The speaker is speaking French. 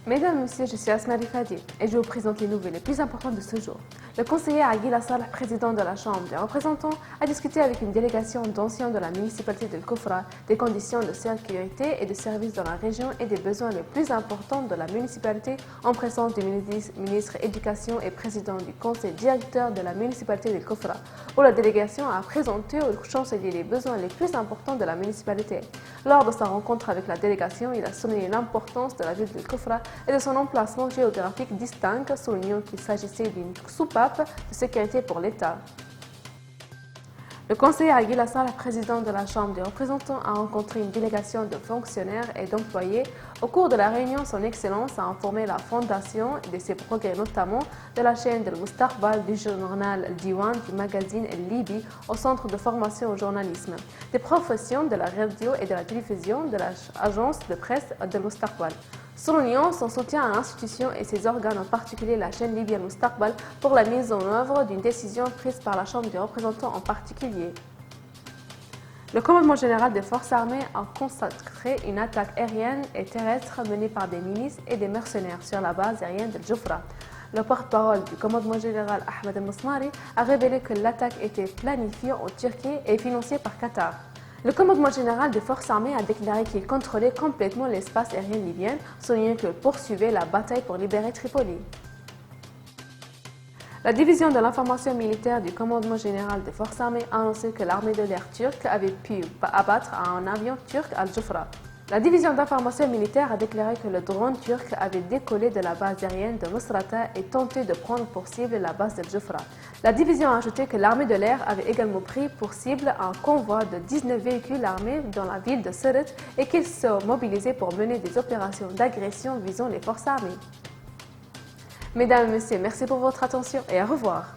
Mesdames et messieurs, je suis Asma Rifadi et je vous présente les nouvelles les plus importantes de ce jour. Le conseiller Aguila Saleh, président de la Chambre des représentants, a discuté avec une délégation d'anciens de la municipalité de Kofra des conditions de sécurité et de services dans la région et des besoins les plus importants de la municipalité en présence du ministre Éducation et président du conseil directeur de la municipalité de Kofra, où la délégation a présenté au chancelier les besoins les plus importants de la municipalité. Lors de sa rencontre avec la délégation, il a souligné l'importance de la ville de Kofra et de son emplacement géographique distinct, soulignant qu'il s'agissait d'une soupape de sécurité pour l'État. Le conseiller Aguila Saleh, président de la Chambre des représentants, a rencontré une délégation de fonctionnaires et d'employés. Au cours de la réunion, son Excellence a informé la Fondation de ses progrès, notamment de la chaîne de Mustaqbal, du journal Diwan, du magazine Libi, au centre de formation au journalisme, des professions de la radio et de la télévision, de l'agence de presse de Mustaqbal. Soulignant son soutien à l'institution et ses organes, en particulier la chaîne Libye Mustaqbal, pour la mise en œuvre d'une décision prise par la Chambre des représentants en particulier. Le commandement général des forces armées a consacré une attaque aérienne et terrestre menée par des milices et des mercenaires sur la base aérienne de Jufra. Le porte-parole du commandement général Ahmed El-Mosnari a révélé que l'attaque était planifiée en Turquie et financée par Qatar. Le commandement général des forces armées a déclaré qu'il contrôlait complètement l'espace aérien libyen, soulignant qu'il poursuivait la bataille pour libérer Tripoli. La division de l'information militaire du commandement général des forces armées a annoncé que l'armée de l'air turque avait pu abattre un avion turc à Jufra. La division d'information militaire a déclaré que le drone turc avait décollé de la base aérienne de Misrata et tenté de prendre pour cible la base de Jufra. La division a ajouté que l'armée de l'air avait également pris pour cible un convoi de 19 véhicules armés dans la ville de Sirte et qu'ils se mobilisaient pour mener des opérations d'agression visant les forces armées. Mesdames et messieurs, merci pour votre attention et au revoir.